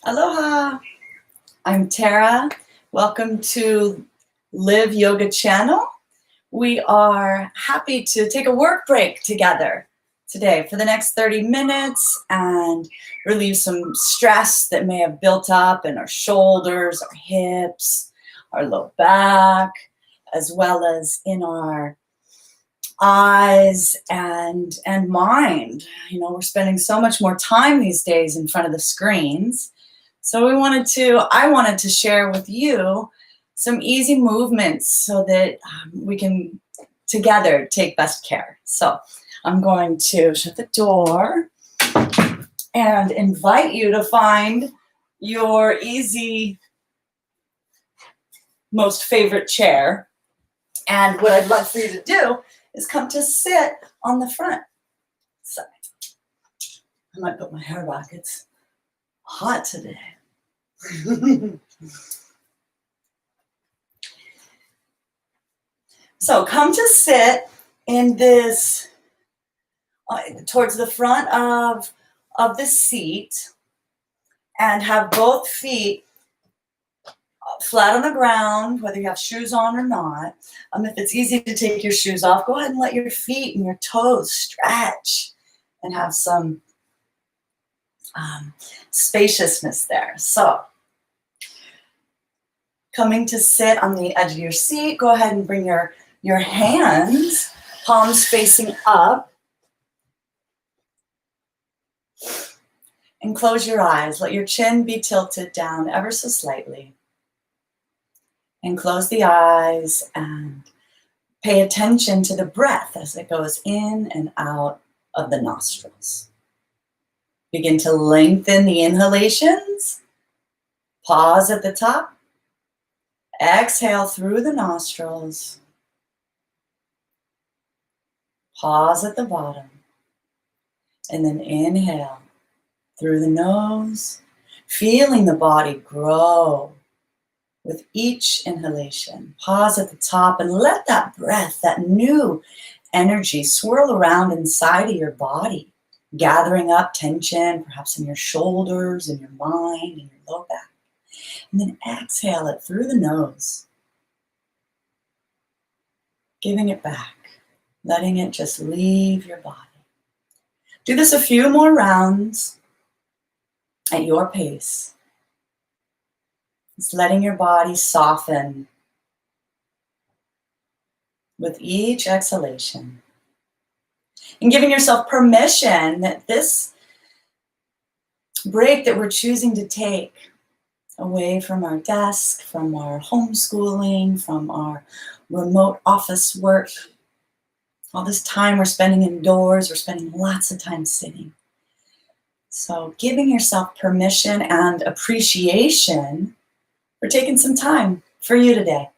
Aloha, I'm Terra. Welcome to Live Yoga Channel. We are happy to take a work break together today for the next 30 minutes and relieve some stress that may have built up in our shoulders, our hips, our low back, as well as in our eyes and mind. You know, we're spending so much more time these days in front of the screens. So I wanted to share with you some easy movements so that we can together take best care. So I'm going to shut the door and invite you to find your easy, most favorite chair. And what I'd love for you to do is come to sit on the front side. I might put my hair back. It's hot today. So come to sit in this, towards the front of the seat, and have both feet flat on the ground, whether you have shoes on or not. If it's easy to take your shoes off, go ahead and let your feet and your toes stretch and have some spaciousness there. So coming to sit on the edge of your seat, go ahead and bring your hands, palms facing up, and close your eyes. Let your chin be tilted down ever so slightly. And close the eyes and pay attention to the breath as it goes in and out of the nostrils. Begin to lengthen the inhalations. Pause at the top. Exhale through the nostrils. Pause at the bottom. And then inhale through the nose, feeling the body grow with each inhalation. Pause at the top and let that breath, that new energy, swirl around inside of your body, gathering up tension, perhaps in your shoulders, in your mind, in your low back. And then exhale it through the nose, giving it back, letting it just leave your body. Do this a few more rounds at your pace. It's letting your body soften with each exhalation. And giving yourself permission that this break that we're choosing to take away from our desk, from our homeschooling, from our remote office work, all this time we're spending indoors, we're spending lots of time sitting. So giving yourself permission and appreciation for taking some time for you today.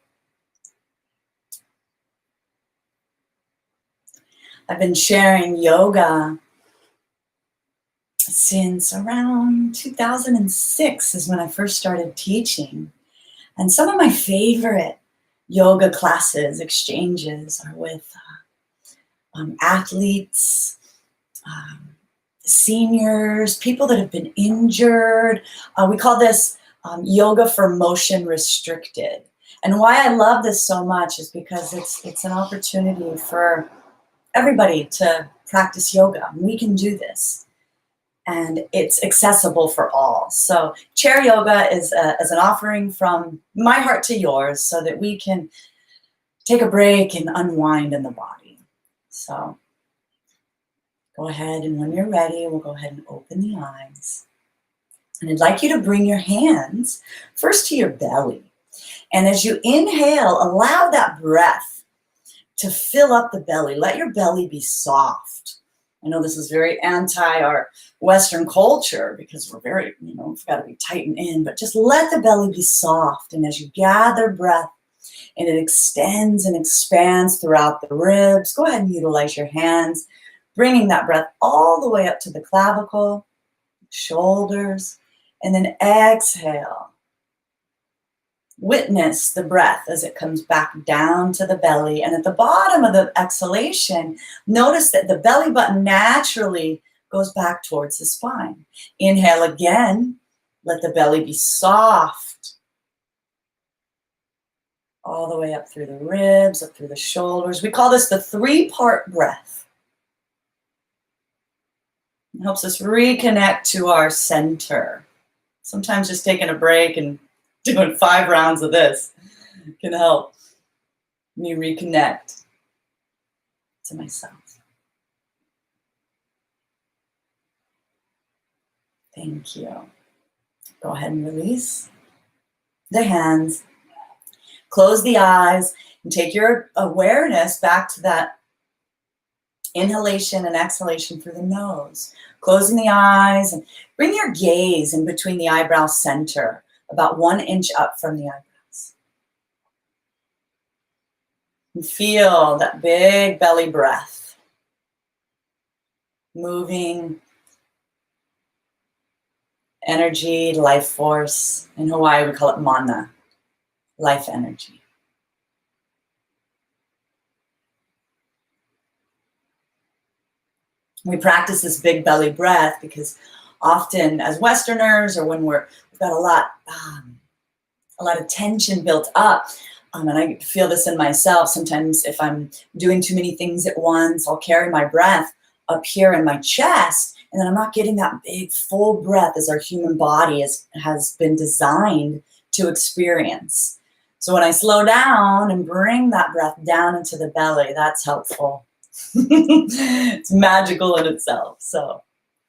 I've been sharing yoga since around 2006 is when I first started teaching. And some of my favorite yoga classes, exchanges, are with athletes, seniors, people that have been injured. We call this yoga for motion restricted. And why I love this so much is because it's an opportunity for everybody to practice yoga. We can do this. And it's accessible for all. So chair yoga is an offering from my heart to yours so that we can take a break and unwind in the body. So go ahead, and when you're ready, we'll go ahead and open the eyes. And I'd like you to bring your hands first to your belly. And as you inhale, allow that breath to fill up the belly. Let your belly be soft. I know this is very anti our Western culture because we're very, we've got to be tightened in, but just let the belly be soft. And as you gather breath and it extends and expands throughout the ribs, go ahead and utilize your hands, bringing that breath all the way up to the clavicle, shoulders, and then exhale. Witness the breath as it comes back down to the belly. And at the bottom of the exhalation, notice that the belly button naturally goes back towards the spine. Inhale again, Let the belly be soft. All the way up through the ribs, up through the shoulders. We call this the 3-part breath. It helps us reconnect to our center. Sometimes just taking a break and doing 5 rounds of this can help me reconnect to myself. Thank you. Go ahead and release the hands. Close the eyes and take your awareness back to that inhalation and exhalation through the nose. Closing the eyes and bring your gaze in between the eyebrow center, about 1 inch up from the eyebrows. And feel that big belly breath moving energy, life force. In Hawaii, we call it mana, life energy. We practice this big belly breath because often as Westerners, or when we've got a lot of tension built up, and I feel this in myself, sometimes if I'm doing too many things at once, I'll carry my breath up here in my chest, and then I'm not getting that big full breath as our human body has been designed to experience. So when I slow down and bring that breath down into the belly, that's helpful. It's magical in itself. So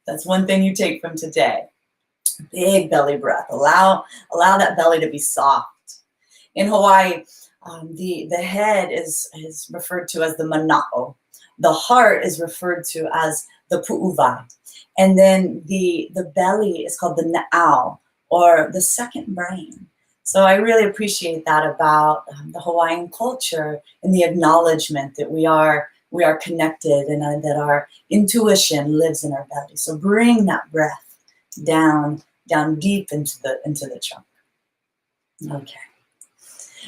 that's one thing you take from today. Big belly breath. Allow that belly to be soft. In Hawaii, the head is referred to as the mana'o. The heart is referred to as the pu'uwai. And then the belly is called the na'au, or the second brain. So I really appreciate that about the Hawaiian culture and the acknowledgement that we are connected, and that our intuition lives in our belly. So bring that breath down deep into the trunk. Okay.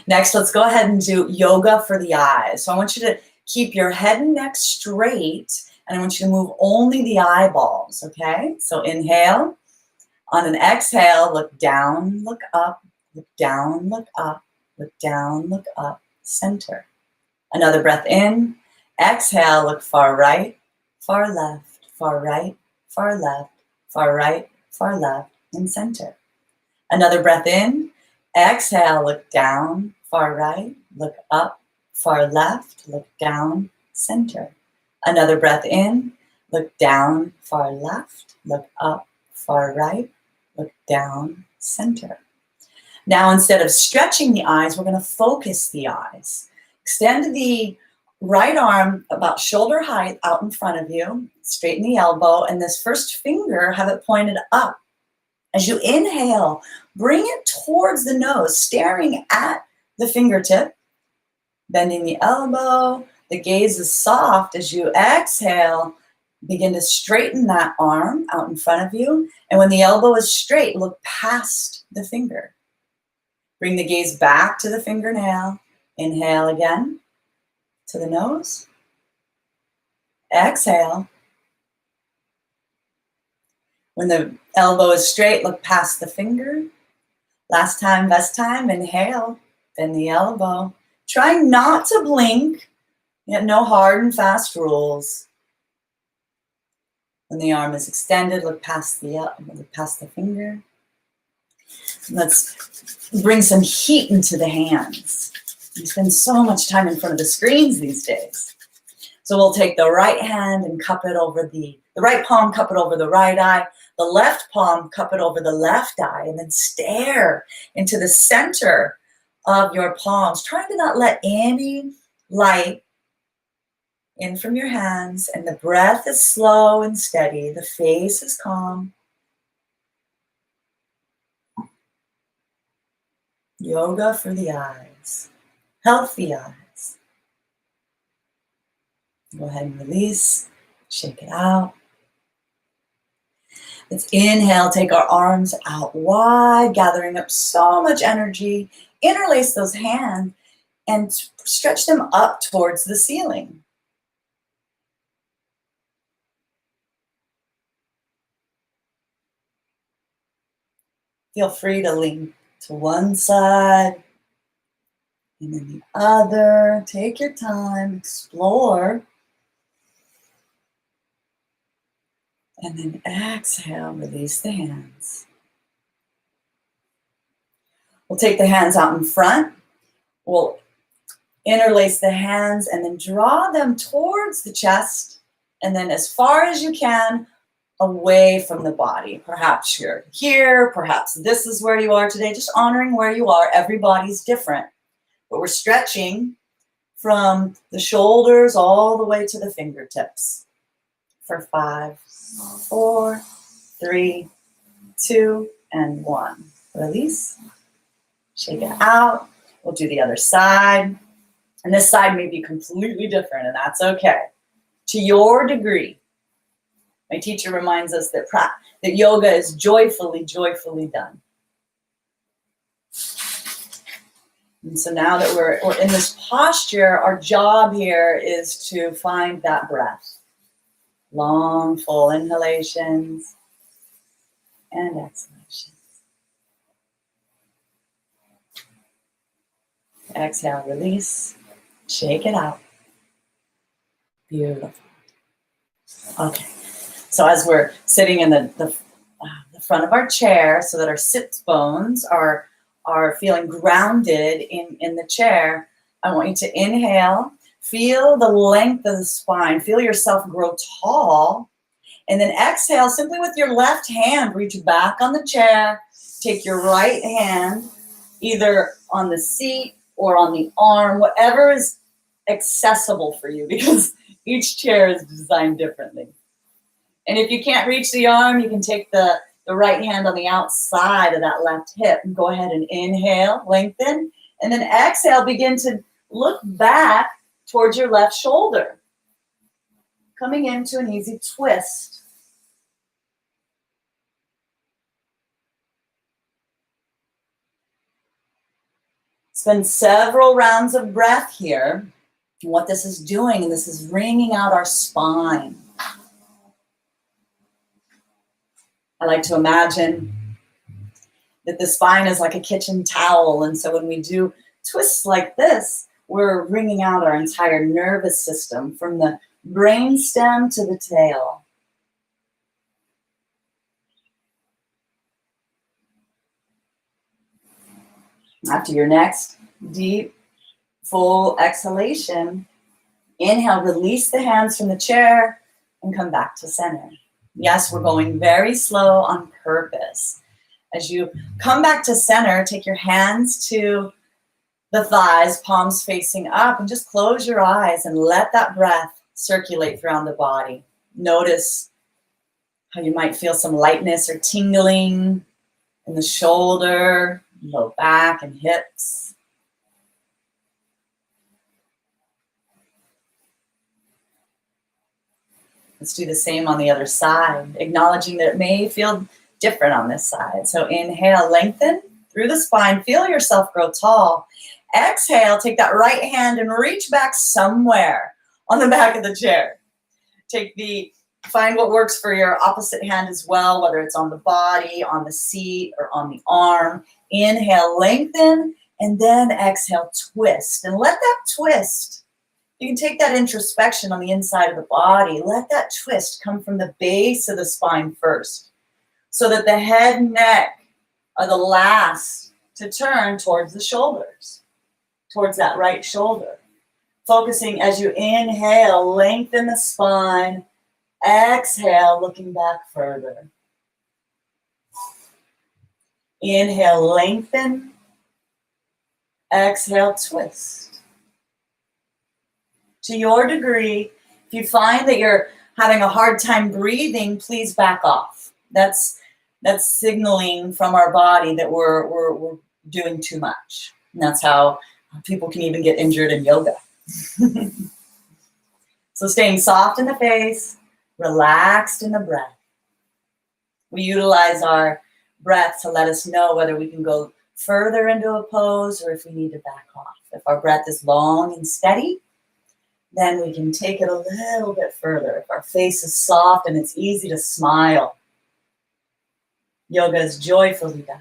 Next, let's go ahead and do yoga for the eyes. So I want you to keep your head and neck straight, and I want you to move only the eyeballs, okay? So inhale. On an exhale, look down, look up, look down, look up, look down, look up, center. Another breath in. Exhale, look far right, far left, far right, far left, far right, far left, and center. Another breath in. Exhale, look down, far right, look up, far left, look down, center. Another breath in. Look down, far left, look up, far right, look down, center. Now, instead of stretching the eyes, we're going to focus the eyes. Extend the right arm about shoulder height out in front of you, straighten the elbow, and this first finger, have it pointed up. As you inhale, bring it towards the nose, staring at the fingertip, bending the elbow. The gaze is soft. As you exhale, begin to straighten that arm out in front of you. And when the elbow is straight, look past the finger. Bring the gaze back to the fingernail. Inhale again. To the nose. Exhale. When the elbow is straight, look past the finger. Last time, best time. Inhale, bend the elbow. Try not to blink. Yet no hard and fast rules. When the arm is extended, look past the finger. Let's bring some heat into the hands. We spend so much time in front of the screens these days. So we'll take the right hand and cup it over the right palm, cup it over the right eye, the left palm, cup it over the left eye, and then stare into the center of your palms, trying to not let any light in from your hands, and the breath is slow and steady. The face is calm. Yoga for the eyes. Healthy eyes. Go ahead and release. Shake it out. Let's inhale, take our arms out wide, gathering up so much energy. Interlace those hands and stretch them up towards the ceiling. Feel free to lean to one side and then the other. Take your time, explore. And then exhale, release the hands. We'll take the hands out in front. We'll interlace the hands and then draw them towards the chest and then as far as you can away from the body. Perhaps you're here, perhaps this is where you are today, just honoring where you are. Everybody's different, but we're stretching from the shoulders all the way to the fingertips for 5, 4, 3, 2, and 1. Release, shake it out. We'll do the other side. And this side may be completely different, and that's okay. To your degree. My teacher reminds us that yoga is joyfully, joyfully done. And so now that we're in this posture, our job here is to find that breath. Long, full inhalations and exhalations. Exhale, release, shake it out. Beautiful. Okay, so as we're sitting in the front of our chair so that our sit bones are feeling grounded in the chair, I want you to inhale, feel the length of the spine, feel yourself grow tall, and then exhale simply with your left hand, reach back on the chair, take your right hand either on the seat or on the arm, whatever is accessible for you, because each chair is designed differently. And if you can't reach the arm, you can take the right hand on the outside of that left hip and go ahead and inhale, lengthen, and then exhale, begin to look back towards your left shoulder, coming into an easy twist. Spend several rounds of breath here. And what this is doing, this is wringing out our spine. I like to imagine that the spine is like a kitchen towel. And so when we do twists like this, we're wringing out our entire nervous system from the brain stem to the tail. After your next deep, full exhalation, inhale, release the hands from the chair and come back to center. Yes, we're going very slow on purpose. As you come back to center, take your hands to the thighs, palms facing up, and just close your eyes and let that breath circulate throughout the body. Notice how you might feel some lightness or tingling in the shoulder, low back, and hips. Let's do the same on the other side, acknowledging that it may feel different on this side. So inhale, lengthen through the spine, feel yourself grow tall. Exhale, take that right hand and reach back somewhere on the back of the chair. Find what works for your opposite hand as well, whether it's on the body, on the seat, or on the arm. Inhale, lengthen, and then exhale, twist. And let that twist, you can take that introspection on the inside of the body. Let that twist come from the base of the spine first, so that the head and neck are the last to turn towards the shoulders, towards that right shoulder. Focusing as you inhale, lengthen the spine. Exhale, looking back further. Inhale, lengthen. Exhale, twist. To your degree, if you find that you're having a hard time breathing, please back off. That's signaling from our body that we're doing too much. And that's how people can even get injured in yoga. So staying soft in the face, relaxed in the breath. We utilize our breath to let us know whether we can go further into a pose or if we need to back off. If our breath is long and steady, then we can take it a little bit further. If our face is soft and it's easy to smile, yoga is joyfully done.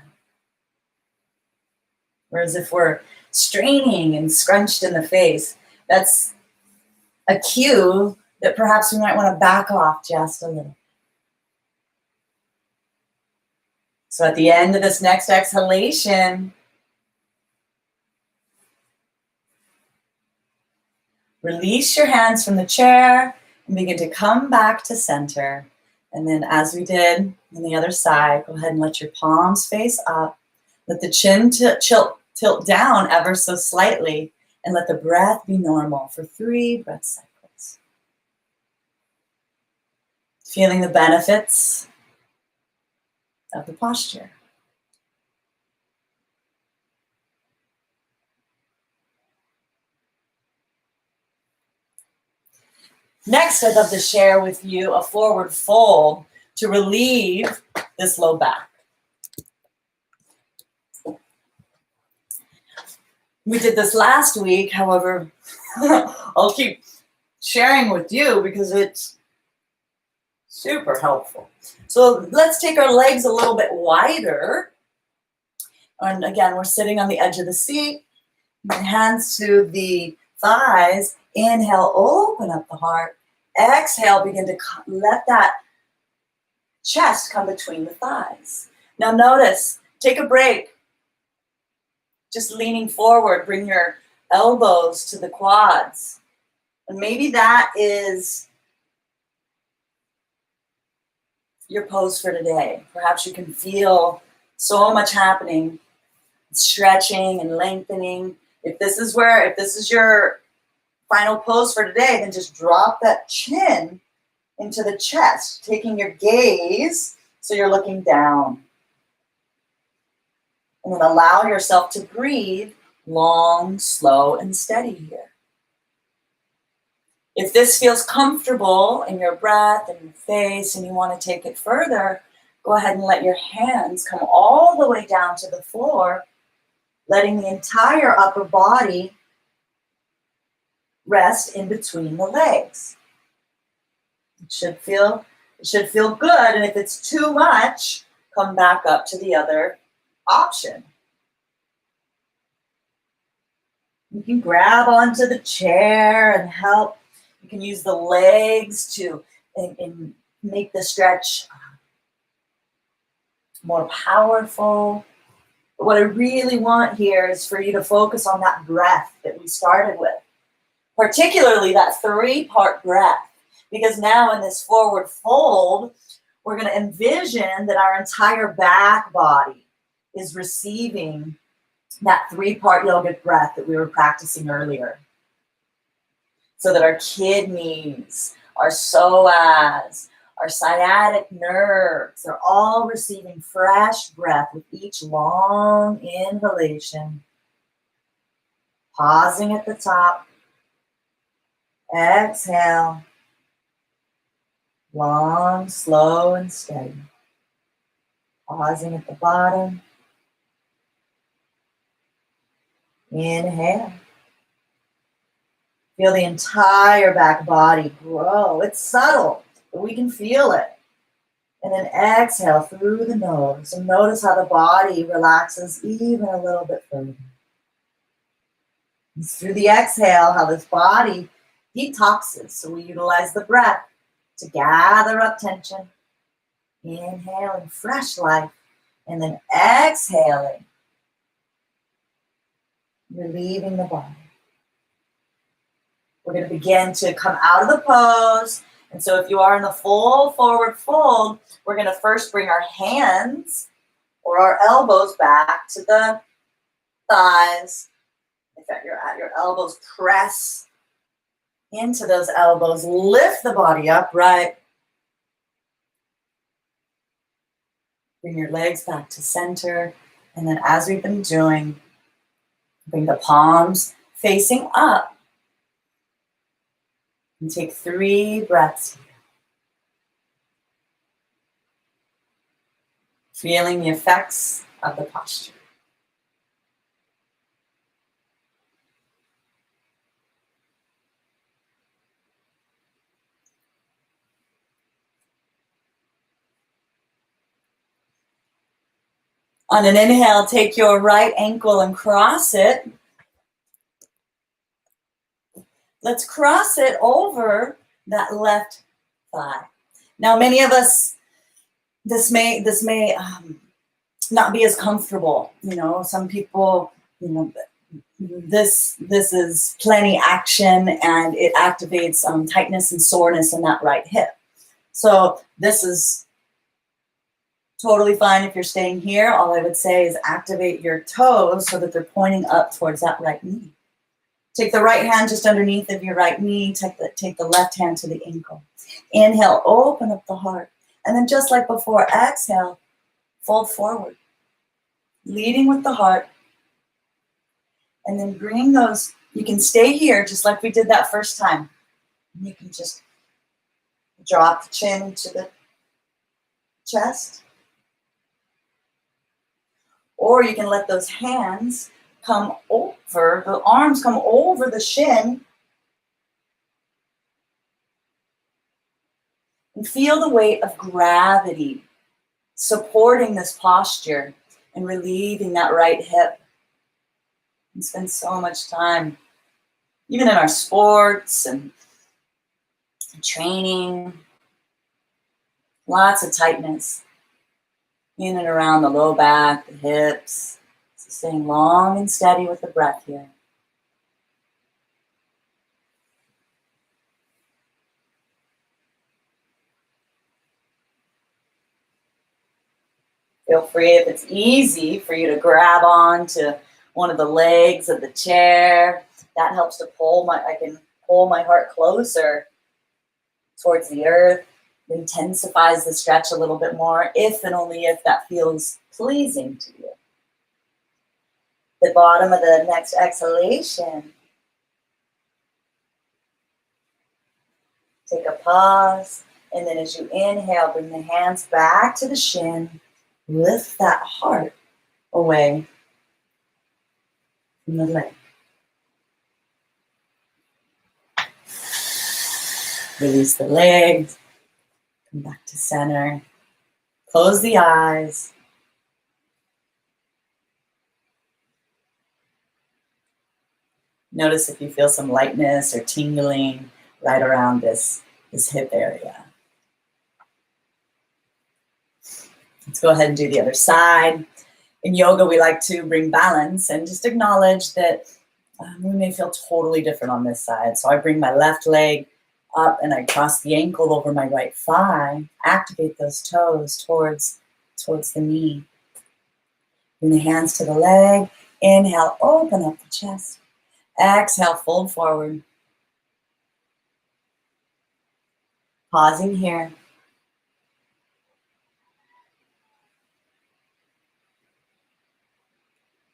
Whereas if we're straining and scrunched in the face, that's a cue that perhaps we might want to back off just a little. So at the end of this next exhalation, release your hands from the chair and begin to come back to center. And then as we did on the other side, go ahead and let your palms face up. Let the chin tilt down ever so slightly, and let the breath be normal for 3 breath cycles. Feeling the benefits of the posture. Next, I'd love to share with you a forward fold to relieve this low back. We did this last week, however, I'll keep sharing with you because it's super helpful. So let's take our legs a little bit wider. And again, we're sitting on the edge of the seat. Hands to the thighs. Inhale, open up the heart. Exhale, begin to let that chest come between the thighs. Now notice, take a break. Just leaning forward, bring your elbows to the quads. And maybe that is your pose for today. Perhaps you can feel so much happening, stretching and lengthening. If this is your final pose for today, then just drop that chin into the chest, taking your gaze so you're looking down. And then allow yourself to breathe long, slow, and steady here. If this feels comfortable in your breath and your face and you want to take it further, go ahead and let your hands come all the way down to the floor, letting the entire upper body rest in between the legs. It should feel good, and if it's too much, come back up to the other option. You can grab onto the chair and help. You can use the legs to and make the stretch more powerful. But what I really want here is for you to focus on that breath that we started with, particularly that 3-part breath, because now in this forward fold, we're going to envision that our entire back body is receiving that 3-part yogic breath that we were practicing earlier. So that our kidneys, our psoas, our sciatic nerves are all receiving fresh breath with each long inhalation. Pausing at the top. Exhale. Long, slow, and steady. Pausing at the bottom. Inhale. Feel the entire back body grow. It's subtle, but we can feel it. And then exhale through the nose. And notice how the body relaxes even a little bit further. It's through the exhale how this body detoxes. So we utilize the breath to gather up tension. Inhaling fresh life. And then exhaling. Relieving the body. We're going to begin to come out of the pose. And so if you are in the full forward fold, we're going to first bring our hands or our elbows back to the thighs. If you're at your elbows, press into those elbows. Lift the body upright. Bring your legs back to center. And then as we've been doing, bring the palms facing up. And take 3 breaths here. Feeling the effects of the posture. On an inhale, take your right ankle and cross it. Let's cross it over that left thigh. Now, many of us, this may not be as comfortable. You know, some people, this is plenty action, and it activates tightness and soreness in that right hip. So this is totally fine if you're staying here. All I would say is activate your toes so that they're pointing up towards that right knee. Take the right hand just underneath of your right knee. Take the left hand to the ankle. Inhale, open up the heart. And then just like before, exhale, fold forward. Leading with the heart. And then bring those, you can stay here just like we did that first time. You can just drop the chin to the chest. Or you can let those hands come over, the arms come over the shin. And feel the weight of gravity supporting this posture and relieving that right hip. We spend so much time, even in our sports and training, lots of tightness in and around the low back, the hips. So staying long and steady with the breath here. Feel free, if it's easy for you, to grab on to one of the legs of the chair. That helps to I can pull my heart closer towards the earth. It intensifies the stretch a little bit more, if and only if that feels pleasing to you. The bottom of the next exhalation, take a pause, and then as you inhale, bring the hands back to the shin. Lift that heart away from the leg. Release the legs. Come back to center. Close the eyes. Notice if you feel some lightness or tingling right around this hip area. Let's go ahead and do the other side. In yoga, we like to bring balance and just acknowledge that we may feel totally different on this side. So I bring my left leg up and I cross the ankle over my right thigh. Activate those toes towards the knee. Bring the hands to the leg. Inhale, open up the chest. Exhale, fold forward. Pausing here.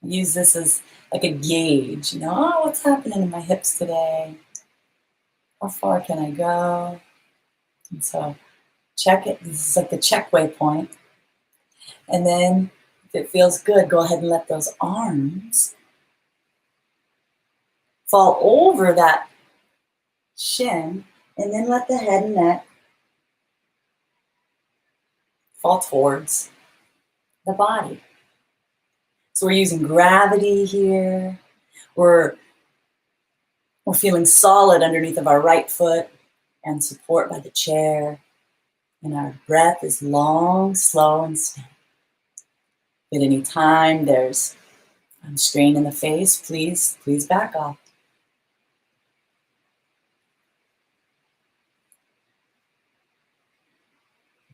Use this as like a gauge, what's happening in my hips today? How far can I go? And so check it. This is like the check waypoint. And then if it feels good, go ahead and let those arms fall over that shin, and then let the head and neck fall towards the body. So we're using gravity here. We're feeling solid underneath of our right foot and support by the chair. And our breath is long, slow, and steady. At any time there's strain in the face, please back off.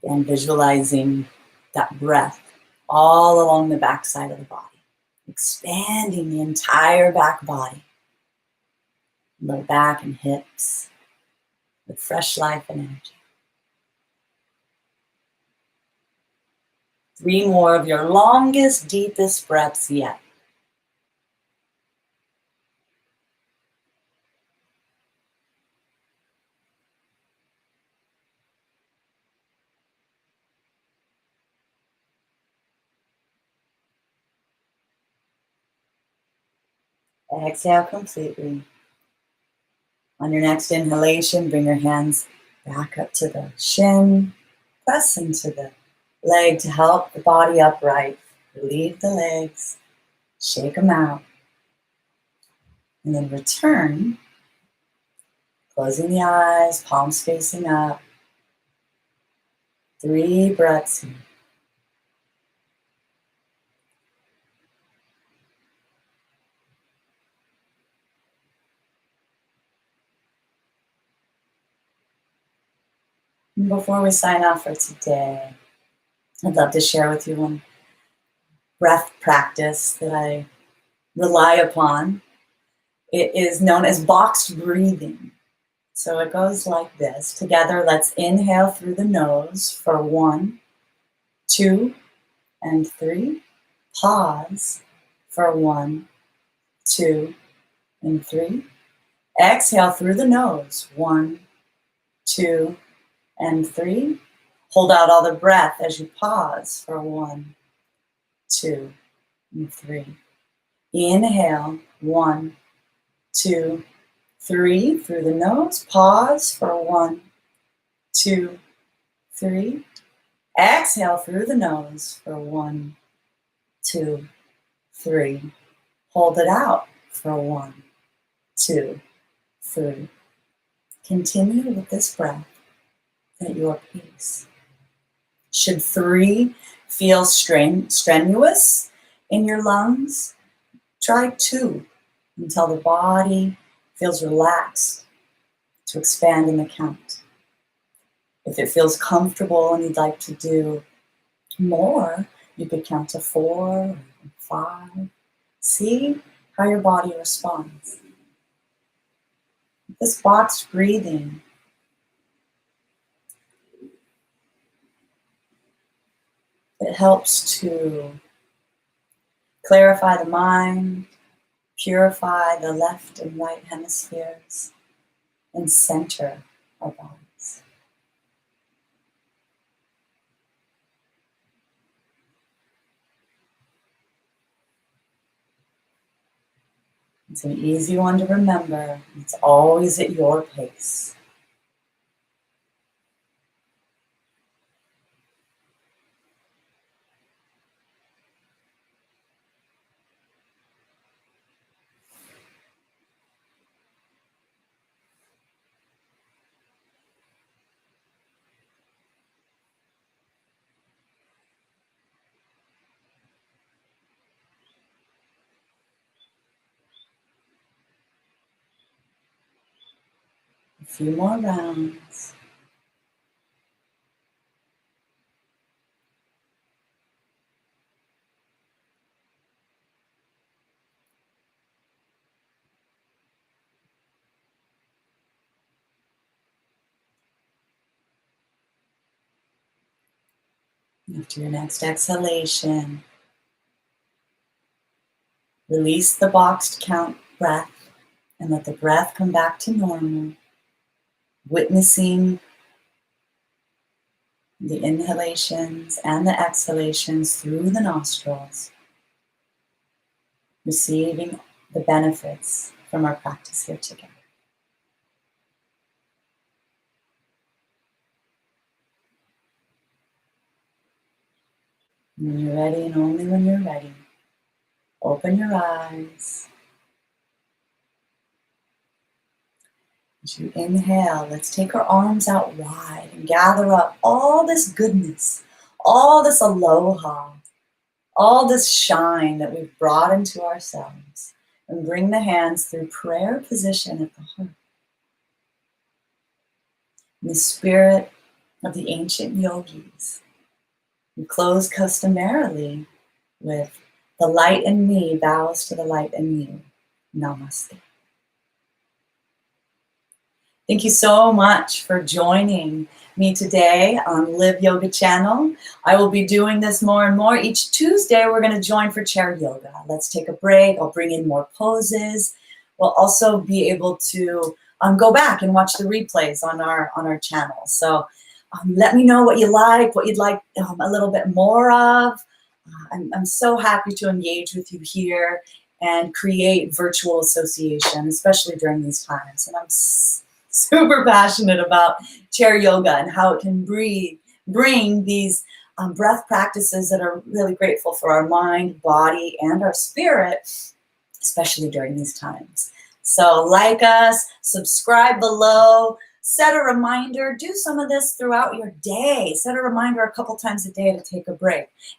And visualizing that breath all along the back side of the body, expanding the entire back body, low back and hips, with fresh life and energy. 3 more of your longest, deepest breaths yet. Exhale completely. On your next inhalation, bring your hands back up to the shin. Press into the leg to help the body upright. Relieve the legs, shake them out, and then return, closing the eyes, palms facing up. 3 breaths in. And before we sign off for today, I'd love to share with you one breath practice that I rely upon. It is known as boxed breathing. So it goes like this. Together, let's inhale through the nose for 1, 2, and 3. Pause for 1, 2, and 3. Exhale through the nose. 1, 2, and 3. Hold out all the breath as you pause for 1, 2, and 3. Inhale, 1, 2, 3 through the nose. Pause for 1, 2, 3. Exhale through the nose for 1, 2, 3. Hold it out for 1, 2, 3. Continue with this breath at your pace. Should 3 feel strenuous in your lungs, try 2 until the body feels relaxed to expand in the count. If it feels comfortable and you'd like to do more, you could count to 4 or 5. See how your body responds. This boxed breathing it helps to clarify the mind, purify the left and right hemispheres, and center our bodies. It's an easy one to remember. It's always at your pace. A few more rounds. After your next exhalation, release the boxed count breath and let the breath come back to normal, witnessing the inhalations and the exhalations through the nostrils, receiving the benefits from our practice here together. When you're ready, and only when you're ready, open your eyes. As you inhale, let's take our arms out wide and gather up all this goodness, all this aloha, all this shine that we've brought into ourselves, and bring the hands through prayer position at the heart. In the spirit of the ancient yogis, we close customarily with the light in me bows to the light in you. Namaste. Thank you so much for joining me today on Live Yoga channel. I will be doing this more and more. Each Tuesday, we're going to join for chair yoga. Let's take a break. I'll bring in more poses. We'll also be able to go back and watch the replays on our channel. So let me know what you like, what you'd like a little bit more of. I'm so happy to engage with you here and create virtual association, especially during these times. And I'm super passionate about chair yoga and how it can bring these breath practices that are really grateful for our mind, body, and our spirit, especially during these times. So like us, subscribe below, set a reminder, do some of this throughout your day. Set a reminder a couple times a day to take a break.